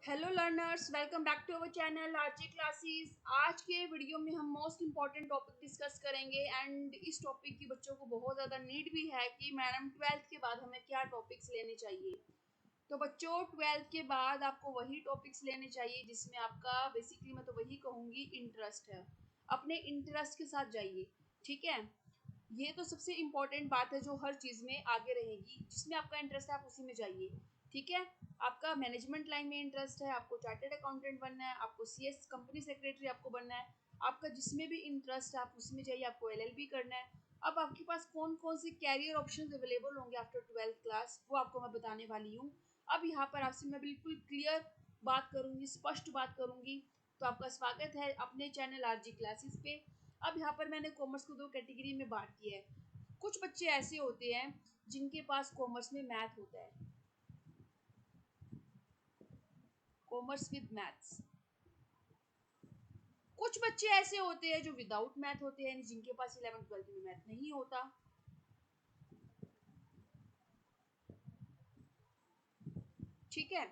Hello learners, welcome back to our channel RJ classes. आज के video में हम मोस्ट इम्पॉर्टेंट टॉपिक डिस्कस करेंगे एंड इस टॉपिक की बच्चों को बहुत ज़्यादा नीड भी है कि मैडम 12th के बाद हमें क्या टॉपिक्स लेने चाहिए। तो बच्चों 12th के बाद आपको वही टॉपिक्स लेने चाहिए जिसमें आपका बेसिकली मैं तो वही कहूँगी इंटरेस्ट है। अपने इंटरेस्ट के साथ जाइए, ठीक है। ये तो सबसे इम्पोर्टेंट बात है जो हर चीज़ में आगे रहेगी। जिसमें आपका इंटरेस्ट है आप उसी में जाइए, ठीक है। आपका मैनेजमेंट लाइन में इंटरेस्ट है, आपको चार्टर्ड अकाउंटेंट बनना है, आपको सीएस कंपनी सेक्रेटरी आपको बनना है, आपका जिसमें भी इंटरेस्ट है आप उसमें जाइए। आपको एलएलबी करना है। अब आपके पास कौन कौन से कैरियर ऑप्शंस अवेलेबल होंगे आफ्टर 12th क्लास, वो आपको मैं बताने वाली हूँ। अब यहाँ पर आपसे मैं बिल्कुल क्लियर बात करूँगी, स्पष्ट बात करूँगी। तो आपका स्वागत है अपने चैनल आरजी क्लासेस पे। अब यहाँ पर मैंने कॉमर्स को दो कैटेगरी में बांट दिया है। कुछ बच्चे ऐसे होते हैं जिनके पास कॉमर्स में मैथ होता है, कॉमर्स विद मैथ्स। कुछ बच्चे ऐसे होते हैं जो विदाउट मैथ होते हैं, जिनके पास 11th 12th में मैथ नहीं होता। ठीक है।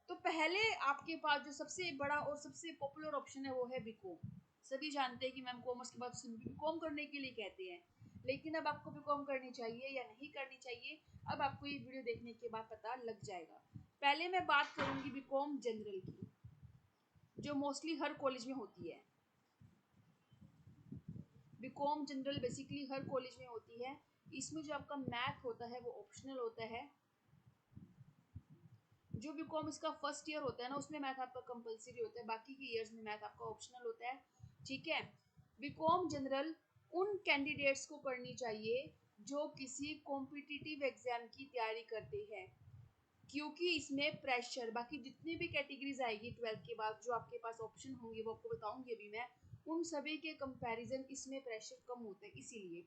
तो पहले आपके पास जो सबसे बड़ा और सबसे पॉपुलर ऑप्शन है वो है बीकॉम। सभी जानते हैं कि मैम कॉमर्स के बाद बीकॉम करने के लिए कहते हैं, लेकिन अब आपको बीकॉम करनी चाहिए या नहीं करनी चाहिए, अब आपको ये वीडियो देखने के बाद पता लग जाएगा। पहले मैं बात करूंगी बीकॉम जनरल की, जो मोस्टली हर कॉलेज में होती है। बीकॉम जनरल बेसिकली हर कॉलेज में होती है। इसमें जो आपका मैथ होता है वो ऑप्शनल होता है। जो बीकॉम इसका फर्स्ट ईयर होता है ना, उसमें मैथ आपका कंपलसरी होता है, बाकी के ईयर्स में मैथ आपका ऑप्शनल होता है, ठीक है। बीकॉम जनरल उन कैंडिडेट्स को करनी चाहिए जो किसी कॉम्पिटिटिव एग्जाम की तैयारी करते हैं, क्योंकि इसमें प्रेशर, बाकी जितनी भी कैटेगरीज आएगी 12th के बाद जो आपके पास ऑप्शन होंगे वो आपको बताऊंगी अभी मैं, उन सभी के कंपैरिजन इसमें प्रेशर कम होता है, इसीलिए।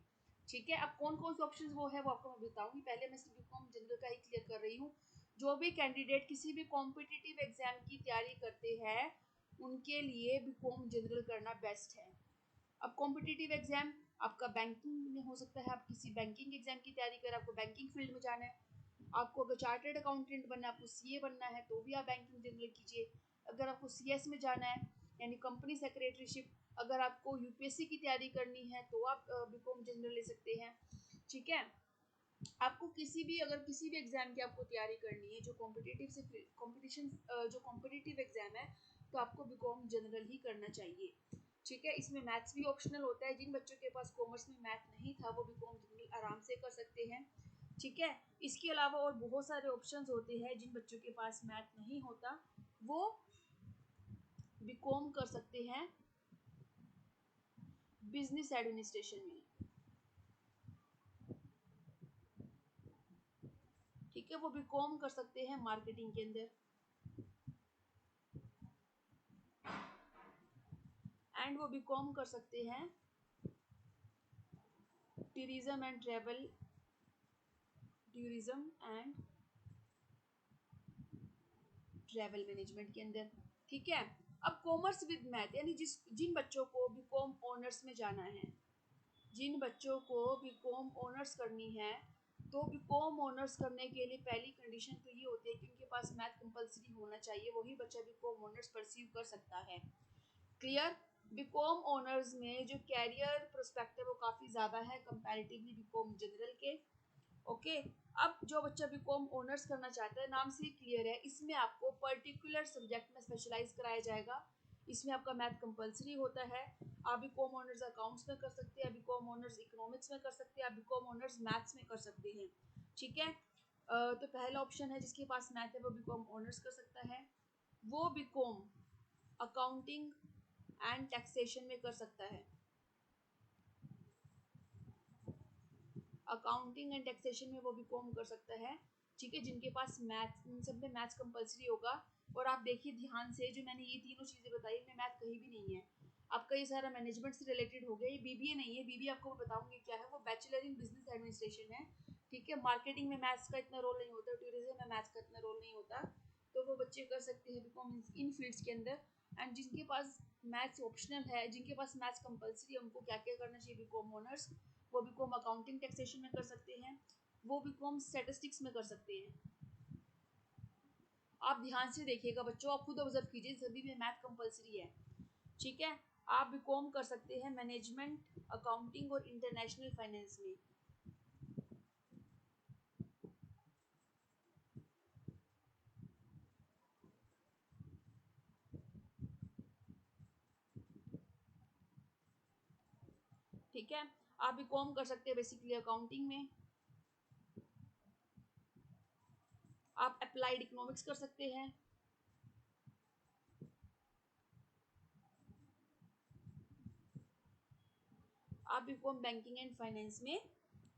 ठीक है। अब कौन कौन से ऑप्शन वो है वो आपको मैं बताऊंगी। पहले मैं सिर्फ बीकॉम जनरल का ही क्लियर कर रही हूँ। जो भी कैंडिडेट किसी भी कॉम्पिटिटिव एग्जाम की तैयारी करते हैं उनके लिए बीकॉम जनरल करना बेस्ट है। अब कॉम्पिटिटिव एग्जाम आपका बैंकिंग में हो सकता है, आप किसी बैंकिंग एग्जाम की तैयारी कर, आपको बैंकिंग फील्ड में जाना है। आपको अगर चार्टर्ड अकाउंटेंट बनना है, आपको सीए बनना है, तो भी आप बैंकिंग जनरल कीजिए। अगर आपको सीएस में जाना है यानी कंपनी सेक्रेटरीशिप, अगर आपको यूपीएससी की तैयारी करनी है तो आप बीकॉम जनरल ले सकते हैं, ठीक है। आपको किसी भी अगर किसी भी एग्जाम की आपको तैयारी करनी है जो कॉम्पिटिटिव से कॉम्पिटिशन जो कॉम्पिटिटिव एग्जाम है, तो आपको बीकॉम जनरल ही करना चाहिए, ठीक है। इसमें मैथ्स भी ऑप्शनल होता है। जिन बच्चों के पास कॉमर्स में मैथ नहीं था वो बीकॉम जनरल आराम से कर सकते हैं, ठीक है। इसके अलावा और बहुत सारे ऑप्शंस होते हैं। जिन बच्चों के पास मैथ नहीं होता वो बीकॉम कर सकते हैं बिजनेस एडमिनिस्ट्रेशन में, ठीक है। वो बीकॉम कर सकते हैं मार्केटिंग के अंदर, एंड वो बीकॉम कर सकते हैं tourism and travel, tourism and travel management के अंदर, ठीक है। अब कॉमर्स विद मैथ यानी जिन बच्चों को बीकॉम ऑनर्स में जाना है, जिन बच्चों को बीकॉम ऑनर्स करनी है, तो बीकॉम ऑनर्स करने के लिए पहली कंडीशन तो ये होती है कि उनके पास मैथ कंपलसरी होना चाहिए, वही बच्चा बीकॉम ऑनर्स परस्यू कर सकता है। क्लियर। बीकॉम ऑनर्स में जो कैरियर प्रोस्पेक्टिव वो काफ़ी ज़्यादा है कंपैरेटिवली बीकॉम जनरल के, ओके। अब जो बच्चा बीकॉम ऑनर्स करना चाहता है, नाम से ही क्लियर है, इसमें आपको पर्टिकुलर सब्जेक्ट में स्पेशलाइज कराया जाएगा। इसमें आपका मैथ कंपलसरी होता है। आप बीकॉम ऑनर्स अकाउंट्स में कर सकते हैं, आप बीकॉम ऑनर्स इकोनॉमिक्स में कर सकते हैं, आप बीकॉम ऑनर्स मैथ्स में कर सकते हैं, ठीक है। तो पहला ऑप्शन है जिसके पास मैथ है वो बीकॉम ऑनर्स कर सकता है। वो बीकॉम अकाउंटिंग एंड टैक्सेशन में कर सकता है, अकाउंटिंग एंड टैक्सेशन में वो बीकॉम कर सकता है, ठीक है। जिनके पास मैथ्स, इन सब में मैथ्स कंपलसरी होगा। और आप देखिए ध्यान से, जो मैंने ये तीनों चीज़ें बताई इनमें मैथ कहीं भी नहीं है। आपका ये सारा मैनेजमेंट से रिलेटेड हो गया। ये बीबीए नहीं है, बीबीए आपको मैं बताऊंगी क्या है, वो बैचलर इन बिजनेस एडमिनिस्ट्रेशन है, ठीक है। मार्केटिंग में मैथ्स का इतना रोल नहीं होता, टूरिज्म में मैथ्स का इतना रोल नहीं होता, तो वो बच्चे कर सकते हैं बीकॉम इन फील्ड्स के अंदर। एंड जिनके पास मैथ्स ऑप्शनल है, जिनके पास मैथ्स कंपलसरी है, उनको क्या क्या करना चाहिए बीकॉम ऑनर्स, वो बीकॉम अकाउंटिंग टैक्सेशन में कर सकते हैं, वो बीकॉम स्टैटिस्टिक्स में कर सकते हैं, आप ध्यान से देखिएगा बच्चों, आप खुद ऑब्जर्व कीजिए, सभी में मैथ कंपलसरी है। ठीक है, आप बीकॉम कर सकते हैं मैनेजमेंट, अकाउंटिंग और इंटरनेशनल फाइनेंस में। ठीक है, आप बीकॉम कर सकते हैं बेसिकली अकाउंटिंग में। आप अप्लाइड इकोनॉमिक्स कर सकते हैं। आप बीकॉम बैंकिंग एंड फाइनेंस में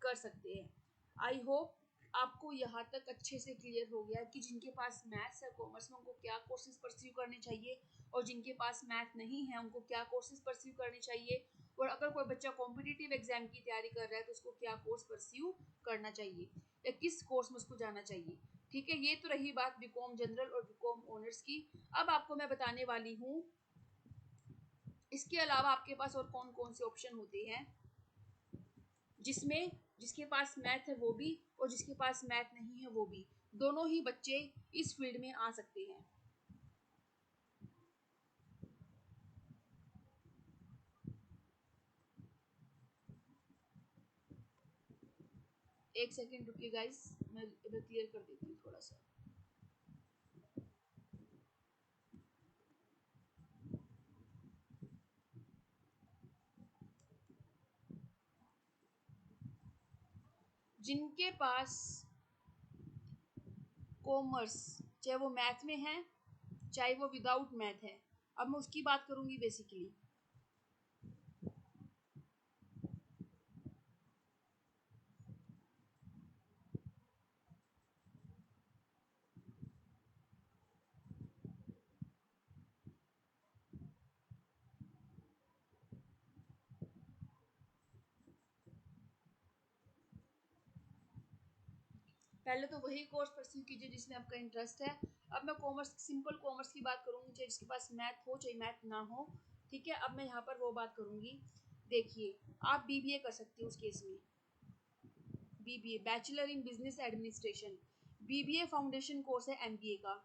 कर सकते हैं। आई होप आपको यहाँ तक अच्छे से क्लियर हो गया कि जिनके पास मैथ्स है कॉमर्स में उनको क्या कोर्सेज परस्यू करने चाहिए, और जिनके पास मैथ नहीं है उनको क्या कोर्सेज परस्यू करने चाहिए, और अगर कोई बच्चा कॉम्पिटिटिव एग्जाम की तैयारी कर रहा है तो उसको क्या कोर्स परस्यू करना चाहिए या किस कोर्स में उसको जाना चाहिए। ठीक है, ये तो रही बात बीकॉम जनरल और बीकॉम ऑनर्स की। अब आपको मैं बताने वाली हूँ इसके अलावा आपके पास और कौन कौन से ऑप्शन होते हैं जिसमें जिसके पास मैथ है वो भी और जिसके पास मैथ नहीं है वो भी, दोनों ही बच्चे इस फील्ड में आ सकते हैं। एक सेकेंड रुकिए गाइस, मैं इधर क्लियर कर देती हूँ थोड़ा सा। जिनके पास कॉमर्स, चाहे वो मैथ में है चाहे वो विदाउट मैथ है, अब मैं उसकी बात करूंगी बेसिकली। पहले तो वही कोर्स परस्यू कीजिए जिसमें आपका इंटरेस्ट है। अब मैं कॉमर्स, सिंपल कॉमर्स की बात करूंगी, चाहे जिसके पास मैथ हो चाहे मैथ ना हो। ठीक है, अब मैं यहाँ पर वो बात करूंगी। देखिए, आप बीबीए कर सकते हो उस केस में। BBA bachelor in business administration, BBA foundation course है एमबीए का।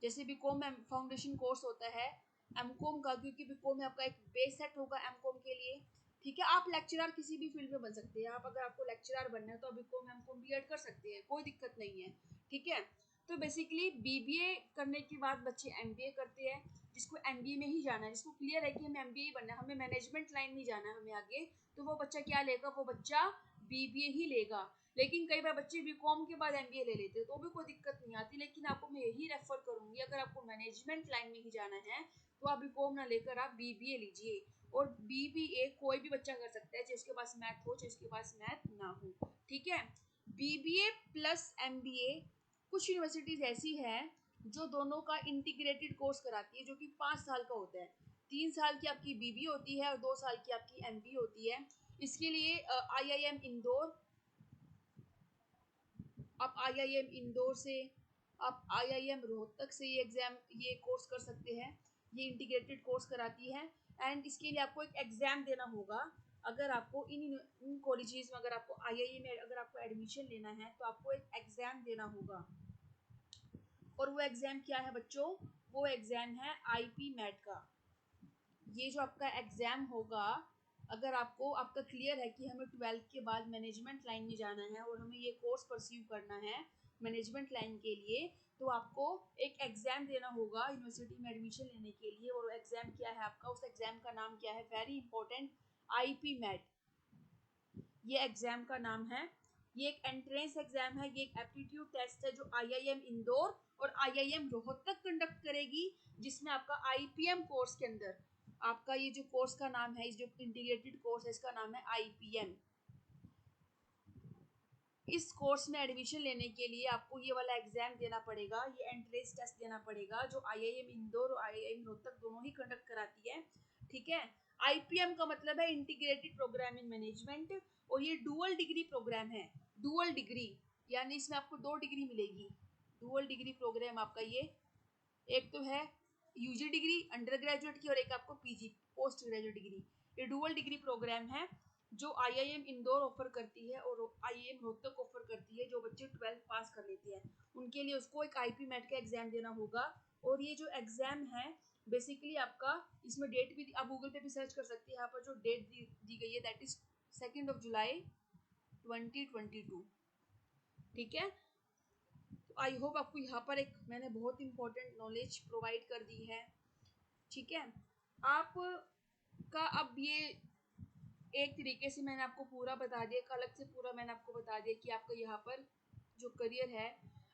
जैसे बीकॉम में फाउंडेशन कोर्स होता है एमकॉम का, क्योंकि बीकॉम में आपका एक बेस सेट होगा एमकॉम के लिए। ठीक है, आप लेक्चरर किसी भी फील्ड में बन सकते हैं। आप अगर आपको लेक्चरर बनना है तो आप बीकॉम एमकॉम बीएड कर सकते हैं, कोई दिक्कत नहीं है। ठीक है, तो बेसिकली बीबीए करने के बाद बच्चे एमबीए करते हैं। जिसको एमबीए में ही जाना है, जिसको क्लियर है कि हमें एमबीए ही बनना है, हमें मैनेजमेंट लाइन में जाना है हमें आगे, तो वो बच्चा क्या लेगा, वो बच्चा बीबीए ही लेगा। लेकिन कई बार बच्चे बीकॉम के बाद एमबीए ले लेते हैं तो भी कोई दिक्कत नहीं आती, लेकिन आपको मैं यही रेफर करूंगी अगर आपको मैनेजमेंट लाइन में ही जाना है तो आप बीकॉम ना लेकर आप बीबीए लीजिए। और बीबीए कोई भी बच्चा कर सकता है, चाहे उसके पास मैथ हो चाहे उसके पास मैथ ना हो। ठीक है, बीबीए प्लस एमबीए कुछ यूनिवर्सिटीज ऐसी है जो दोनों का इंटीग्रेटेड कोर्स कराती है, जो कि 5 साल का होता है। 3 साल की आपकी बीबीए होती है और 2 साल की आपकी एमबीए होती है। इसके लिए आईआईएम इंदौर, आप आईआईएम इंदौर से, आप आईआईएम रोहतक से ये एग्जाम, ये कोर्स कर सकते हैं। ये इंटीग्रेटेड कोर्स कराती है। एंड इसके लिए आपको एक एग्जाम देना होगा। अगर आपको इन कॉलेजेस में, अगर आपको आईआईएम में अगर आपको एडमिशन लेना है तो आपको एक एग्जाम देना होगा। और वो एग्जाम क्या है बच्चों, वो एग्जाम है आईपी मैट का। ये जो आपका एग्जाम होगा, अगर आपको आपका क्लियर है कि हमें 12th के बाद मैनेजमेंट लाइन में जाना है और हमें ये कोर्स परस्यू करना है मैनेजमेंट लाइन के लिए, तो आपको एक एग्जाम देना होगा यूनिवर्सिटी में एडमिशन लेने के लिए। और एग्जाम क्या है आपका, उस एग्जाम का नाम क्या है, वेरी इंपॉर्टेंट, आईपी मैट, ये एग्जाम का नाम है। ये एक एंट्रेंस एग्जाम है, ये एक एप्टीट्यूड टेस्ट है जो आईआईएम इंदौर और आईआईएम रोहतक कंडक्ट करेगी, जिसमें आपका आईपीएम कोर्स के अंदर आपका ये जो कोर्स का नाम है, इस जो इंटीग्रेटेड कोर्स है इसका नाम है आईपीएम। इस कोर्स में एडमिशन लेने के लिए आपको ये वाला एग्जाम देना पड़ेगा, ये एंट्रेंस टेस्ट देना पड़ेगा, जो आईआईएम इंदौर और आईआईएम रोहतक दोनों ही कंडक्ट कराती है। ठीक है, आईपीएम का मतलब है इंटीग्रेटेड प्रोग्राम इन मैनेजमेंट, और ये डुअल डिग्री प्रोग्राम है। डुअल डिग्री यानी इसमें आपको 2 डिग्री मिलेगी। डुअल डिग्री प्रोग्राम आपका ये, एक तो है यूजी डिग्री अंडर ग्रेजुएट की और एक आपको पीजी पोस्ट ग्रेजुएट डिग्री। ये डुअल डिग्री प्रोग्राम है। जो आईआईएम इंदौर ऑफर करती है और आईआईएम रोहतक ऑफर करती है, जो बच्चे 12th पास कर लेते हैं उनके लिए उसको एक आईपी मैट का एग्जाम देना होगा। और ये जो एग्जाम है बेसिकली आपका, इसमें डेट भी आप गूगल पे भी सर्च कर सकते हैं, यहाँ पर जो डेट दी गई है दैट इज 2 जुलाई 2022। ठीक है, तो आई होप आपको यहाँ पर एक मैंने बहुत इंपॉर्टेंट नॉलेज प्रोवाइड कर दी है। ठीक है, आप का अब ये एक तरीके से मैंने आपको पूरा बता दिया, एक अलग से पूरा मैंने आपको बता दिया कि आपका यहाँ पर जो करियर है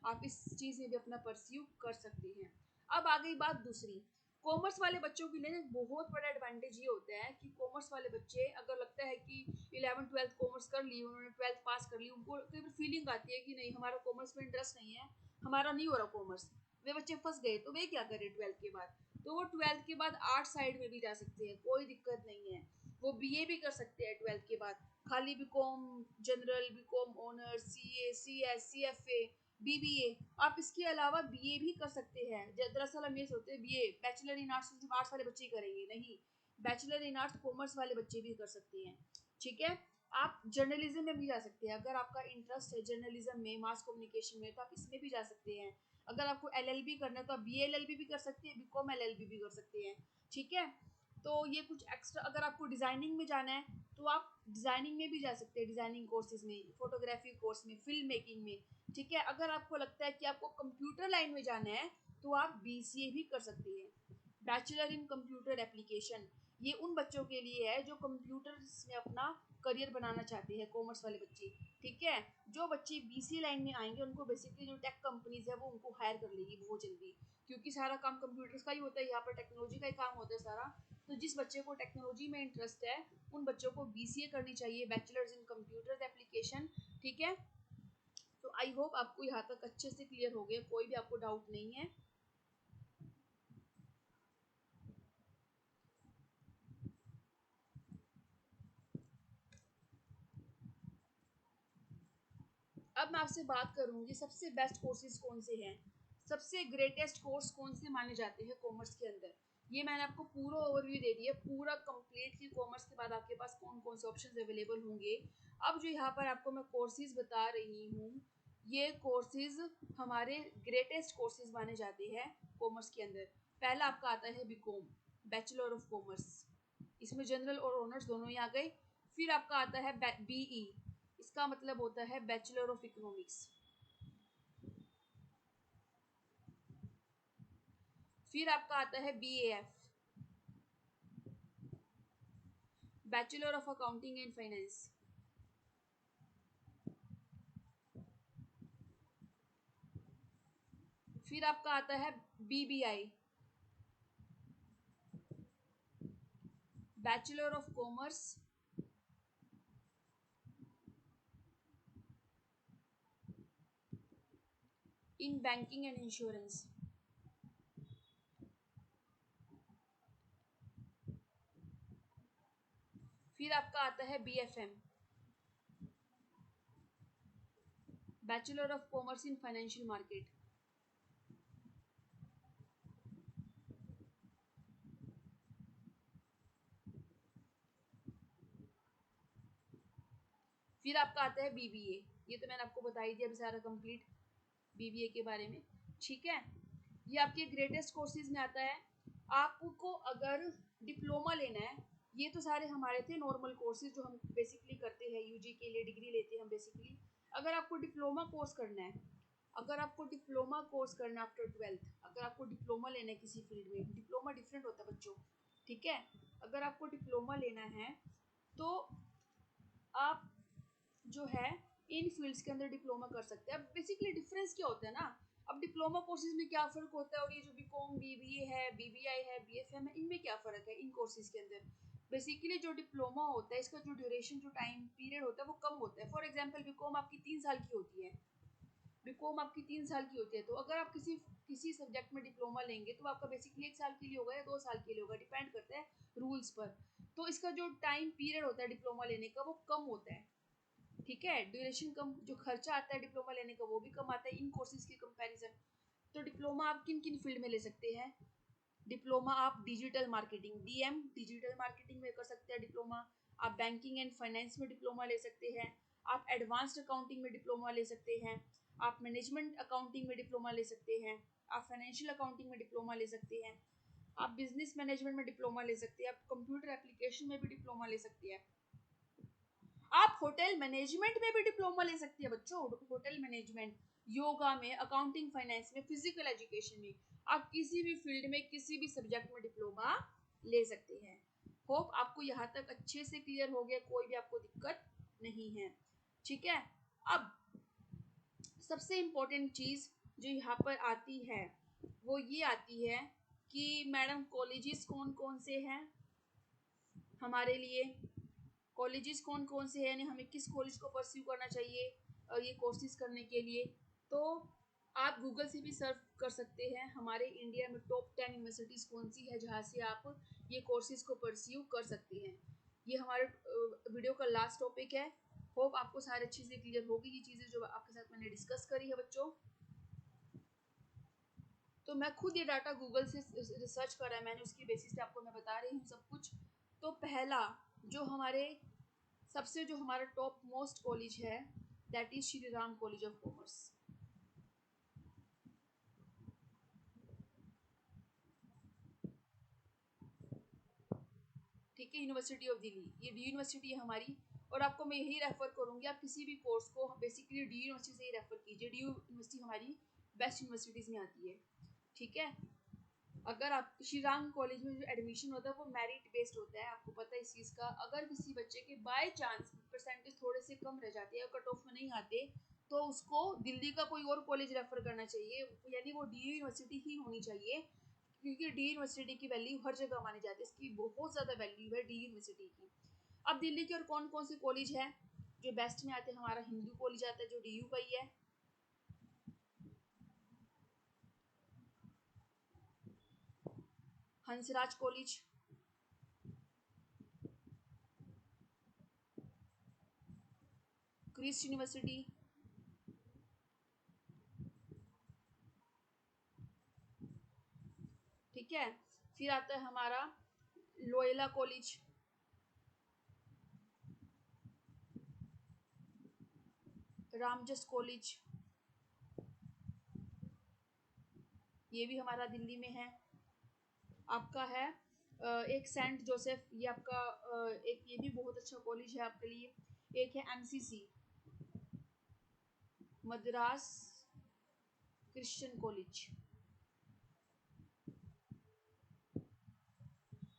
आप इस चीज़ में भी अपना परस्यू कर सकते हैं। अब आ गई बात दूसरी, कॉमर्स वाले बच्चों के लिए बहुत बड़ा एडवांटेज ये होता है कि कॉमर्स वाले बच्चे अगर लगता है कि 11th 12th कॉमर्स कर ली, उन्होंने 12th पास कर ली, उनको कई बार फीलिंग आती है कि नहीं हमारा कॉमर्स में इंटरेस्ट नहीं है, हमारा नहीं हो रहा कॉमर्स, वे बच्चे फंस गए तो वे क्या करें 12th के बाद, तो वो 12th के बाद आर्ट साइड में भी जा सकते हैं, कोई दिक्कत नहीं है, वो बीए भी कर सकते हैं 12th के बाद, खाली BCom general, BCom honours, CA, CS, CFA, BBA, आप इसके अलावा बीए भी कर सकते हैं। दरअसल हम ये सोचते हैं बीए बैचलर इन आर्ट्स सिर्फ आर्ट्स वाले बच्चे ही करेंगे, नहीं, बैचलर इन आर्ट्स कॉमर्स वाले बच्चे भी कर सकते हैं। ठीक है, आप जर्नलिज्म में भी जा सकते हैं, अगर आपका इंटरेस्ट है जर्नलिज्म में, मास कम्युनिकेशन में, तो आप इसमें भी जा सकते हैं। अगर आपको एलएलबी करना है तो आप बीएलएलबी भी कर सकते हैं, बीकॉम एलएलबी भी कर सकते हैं। ठीक है, तो ये कुछ एक्स्ट्रा, अगर आपको डिज़ाइनिंग में जाना है तो आप डिज़ाइनिंग में भी जा सकते हैं, डिज़ाइनिंग कोर्सेज में, फोटोग्राफी कोर्स में, फिल्म मेकिंग में। ठीक है, अगर आपको लगता है कि आपको कंप्यूटर लाइन में जाना है तो आप बीसीए भी कर सकते हैं, बैचलर इन कंप्यूटर एप्लीकेशन। ये उन बच्चों के लिए है जो कंप्यूटर में अपना करियर बनाना चाहते हैं, कॉमर्स वाले बच्चे। ठीक है, जो बच्चे बीसीए लाइन में आएंगे उनको बेसिकली जो टेक कंपनीज है वो उनको हायर कर लेगी बहुत जल्दी, क्योंकि सारा काम कंप्यूटर्स का ही होता है, यहाँ पर टेक्नोलॉजी का ही काम होता है सारा। तो जिस बच्चे को टेक्नोलॉजी में इंटरेस्ट है उन बच्चों को बीसीए करनी चाहिए, बैचलर्स इन कंप्यूटर एप्लीकेशन। ठीक है, तो आई होप आपको यहाँ तक अच्छे से क्लियर हो गया, कोई भी आपको डाउट नहीं है। अब मैं आपसे बात करूंगी सबसे बेस्ट कोर्सेज कौन से हैं, सबसे ग्रेटेस्ट कोर्स कौन से माने जाते हैं कॉमर्स के अंदर। ये मैंने आपको पूरा ओवरव्यू दे दिया, पूरा कंप्लीट कि कॉमर्स के बाद आपके पास कौन कौन से ऑप्शंस अवेलेबल होंगे। अब जो यहाँ पर आपको मैं कोर्सेज बता रही हूँ, ये कोर्सेज हमारे ग्रेटेस्ट कोर्सेज माने जाते हैं कॉमर्स के अंदर। पहला आपका आता है बीकॉम, बैचलर ऑफ कॉमर्स, इसमें जनरल और ऑनर्स दोनों ही आ गए। फिर आपका आता है बीई, इसका मतलब होता है बैचलर ऑफ इकोनॉमिक्स। फिर आपका आता है BAF, bachelor of accounting and finance. फिर आपका आता है BBI, bachelor of commerce in banking and insurance. फिर आपका आता है BFM, bachelor of commerce in financial market. फिर आपका आता है बीबीए, ये तो मैंने आपको बता ही दिया अभी सारा कंप्लीट बीबीए के बारे में। ठीक है, ये आपके ग्रेटेस्ट कोर्सेज में आता है। आपको अगर डिप्लोमा लेना है, ये तो सारे हमारे थे नॉर्मल कोर्सेज जो हम बेसिकली करते हैं, यूजी के लिए डिग्री लेते हैं हम बेसिकली। अगर आपको डिप्लोमा कोर्स करना है, अगर आपको डिप्लोमा कोर्स करना है आफ्टर 12th, अगर आपको डिप्लोमा लेना है किसी फील्ड में, डिप्लोमा डिफरेंट होता है बच्चों। ठीक है, अगर आपको डिप्लोमा लेना है तो आप जो है इन फील्ड्स के अंदर डिप्लोमा कर सकते हैं। अब बेसिकली डिफरेंस क्या होता है ना, अब डिप्लोमा कोर्सेज में क्या फ़र्क होता है और ये जो बीकॉम, बीबीए है, बीबीआई है, बीएफएम है, इनमें क्या फ़र्क है इन कोर्सेज के अंदर। बेसिकली जो डिप्लोमा होता है इसका जो ड्यूरेशन, जो टाइम पीरियड होता है वो कम होता है। फॉर एग्जांपल बीकॉम आपकी 3 साल की होती है, बीकॉम आपकी 3 साल की होती है, तो अगर आप किसी किसी सब्जेक्ट में डिप्लोमा लेंगे तो आपका बेसिकली 1 साल के लिए होगा या 2 साल के लिए होगा, डिपेंड करता है रूल्स पर। तो इसका जो टाइम पीरियड होता है डिप्लोमा लेने का वो कम होता है। ठीक है, ड्यूरेशन कम, जो खर्चा आता है डिप्लोमा लेने का वो भी कम आता है इन कोर्सेज के कंपैरिजन। तो डिप्लोमा आप किन किन फील्ड में ले सकते हैं, डिप्लोमा आप digital marketing, DM digital marketing में कर सकते हैं डिप्लोमा। आप बैंकिंग एंड फाइनेंस में डिप्लोमा ले सकते हैं, आप एडवांस्ड अकाउंटिंग में डिप्लोमा ले सकते हैं, आप मैनेजमेंट अकाउंटिंग में डिप्लोमा ले सकते हैं, आप फाइनेंशियल अकाउंटिंग में डिप्लोमा ले सकते हैं, आप बिजनेस मैनेजमेंट में डिप्लोमा ले सकते हैं, आप कंप्यूटर एप्लीकेशन में भी डिप्लोमा ले सकते हैं, आप होटल मैनेजमेंट में भी डिप्लोमा ले सकते हैं बच्चों। होटल मैनेजमेंट, योगा में, अकाउंटिंग फाइनेंस में, फिजिकल एजुकेशन में, आप किसी भी फील्ड में किसी भी सब्जेक्ट में डिप्लोमा ले सकते हैं। होप आपको यहाँ तक अच्छे से क्लियर हो गया, कोई भी आपको दिक्कत नहीं है, ठीक है। अब सबसे इम्पोर्टेंट चीज़ जो यहाँ पर आती है वो ये आती है कि मैडम कॉलेजेस कौन कौन से हैं हमारे लिए, कॉलेजेस कौन कौन से हैं, यानी हमें किस कॉलेज को परस्यू करना चाहिए और ये कोर्सेज करने के लिए। तो आप गूगल से भी सर्च कर सकते हैं हमारे इंडिया में टॉप 10 यूनिवर्सिटीज़ कौन सी है जहाँ से आप ये कोर्सेज को परस्यू कर सकते हैं। ये हमारे वीडियो का लास्ट टॉपिक है। होप आपको सारे अच्छे से क्लियर होगी ये चीज़ें जो आपके साथ मैंने डिस्कस करी है बच्चों। तो मैं खुद ये डाटा गूगल से रिसर्च करा है मैंने, उसकी बेसिस पे आपको मैं बता रही हूँ सब कुछ। तो पहला जो हमारे सबसे जो हमारा टॉप मोस्ट कॉलेज है that is Shri Ram college of commerce. ठीक है, यूनिवर्सिटी ऑफ दिल्ली, ये डी यूनिवर्सिटी है हमारी। और आपको मैं यही रेफर करूंगी, आप किसी भी कोर्स को बेसिकली डी यूनिवर्सिटी से ही रेफर कीजिए। डी यूनिवर्सिटी हमारी बेस्ट यूनिवर्सिटीज़ में आती है, ठीक है। अगर आप श्री राम कॉलेज में जो एडमिशन होता है वो मेरिट बेस्ड होता है, आपको पता है इस चीज़ का। अगर किसी बच्चे के बाय चांस परसेंटेज थोड़े से कम रह जाते हैं, कट ऑफ में नहीं आते, तो उसको दिल्ली का कोई और कॉलेज रेफर करना चाहिए, यानी वो डी यूनिवर्सिटी ही होनी चाहिए, क्योंकि डी यूनिवर्सिटी की वैल्यू हर जगह मानी जाती है, इसकी बहुत ज़्यादा वैल्यू है डी यूनिवर्सिटी की। अब दिल्ली के और कौन कौन से कॉलेज हैं जो बेस्ट में आते हैं, हमारा हिंदू कॉलेज आता है जो डी यू का ही है, हंसराज कॉलेज, क्रिस्ट यूनिवर्सिटी, ठीक है। फिर आता है हमारा लोयला कॉलेज, रामजस कॉलेज, ये भी हमारा दिल्ली में है। आपका है एक सेंट जोसेफ, ये आपका एक ये भी बहुत अच्छा कॉलेज है आपके लिए। एक है एमसीसी, मद्रास क्रिश्चियन कॉलेज,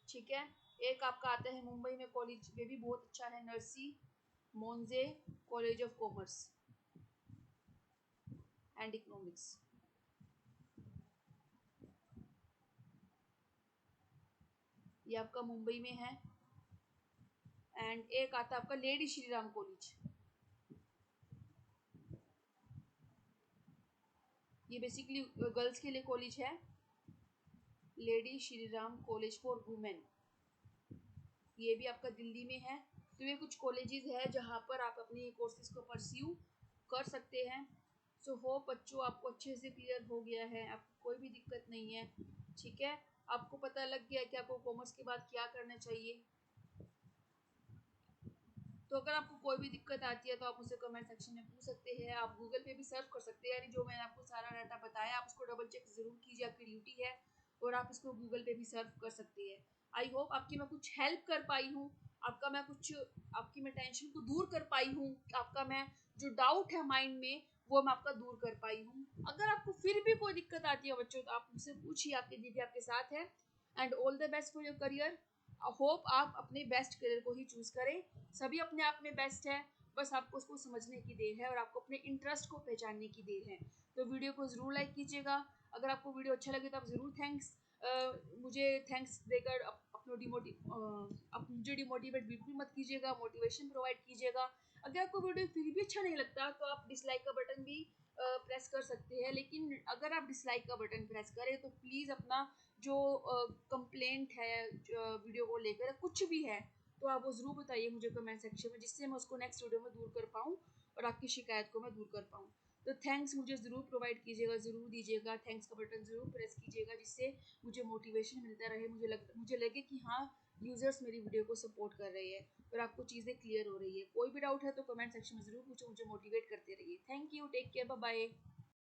ठीक है। एक आपका आता है मुंबई में कॉलेज, ये भी बहुत अच्छा है, Narsee Monjee college of commerce and economics, ये आपका मुंबई में है। एंड एक आता है आपका लेडी श्री राम कॉलेज, ये बेसिकली गर्ल्स के लिए कॉलेज है, lady Shri Ram college for women, ये भी आपका दिल्ली में है। तो ये कुछ कॉलेजेस है जहाँ पर आप अपने कोर्सेज को परस्यू कर सकते हैं। सो होप बच्चों आपको अच्छे से क्लियर हो गया है, आपको कोई भी दिक्कत नहीं है, ठीक है। आपको पता लग गया कि आपको कॉमर्स के बाद क्या करना चाहिए। तो अगर आपको कोई भी दिक्कत आती है तो आप मुझसे कमेंट सेक्शन में पूछ सकते हैं, आप गूगल पे भी सर्च कर सकते हैं, यानी जो मैंने आपको सारा डाटा बताया आप उसको डबल चेक ज़रूर कीजिए, आपकी ड्यूटी है। और आप इसको गूगल पे भी सर्च कर सकते हैं। आई होप आपकी मैं कुछ हेल्प कर पाई हूँ, आपका मैं कुछ आपकी मैं टेंशन को दूर कर पाई हूँ, आपका मैं जो डाउट है माइंड में वो मैं आपका दूर कर पाई हूँ। अगर आपको फिर भी कोई दिक्कत आती है बच्चों तो आप मुझसे पूछिए, आपकी दीदी आपके साथ है। And all the best for your career. Hope आप अपने बेस्ट करियर को ही चूज करें, सभी अपने आप में बेस्ट है, बस आपको उसको समझने की देर है और आपको अपने इंटरेस्ट को पहचानने की देर है। तो वीडियो को ज़रूर लाइक कीजिएगा, अगर आपको वीडियो अच्छा लगे तो आप ज़रूर मुझे थैंक्स देकर आप मुझे डिमोटिवेट बिल्कुल मत कीजिएगा, मोटिवेशन प्रोवाइड कीजिएगा। अगर आपको वीडियो फिर भी अच्छा नहीं लगता तो आप डिसलाइक का बटन भी प्रेस कर सकते हैं, लेकिन अगर आप डिसलाइक का बटन प्रेस करें तो प्लीज़ अपना जो कंप्लेंट है वीडियो को लेकर कुछ भी है तो आप वो ज़रूर बताइए मुझे कमेंट सेक्शन में, जिससे मैं उसको नेक्स्ट वीडियो में दूर कर पाऊँ और आपकी शिकायत को मैं दूर कर पाऊँ। तो थैंक्स मुझे ज़रूर प्रोवाइड कीजिएगा, ज़रूर दीजिएगा, थैंक्स का बटन ज़रूर प्रेस कीजिएगा, जिससे मुझे मोटिवेशन मिलता रहे, मुझे लगे कि हाँ यूजर्स मेरी वीडियो को सपोर्ट कर रहे हैं और आपको चीज़ें क्लियर हो रही है। कोई भी डाउट है तो कमेंट सेक्शन में ज़रूर पूछो, मुझे मोटिवेट करते रहिए। Thank you, take care, bye bye.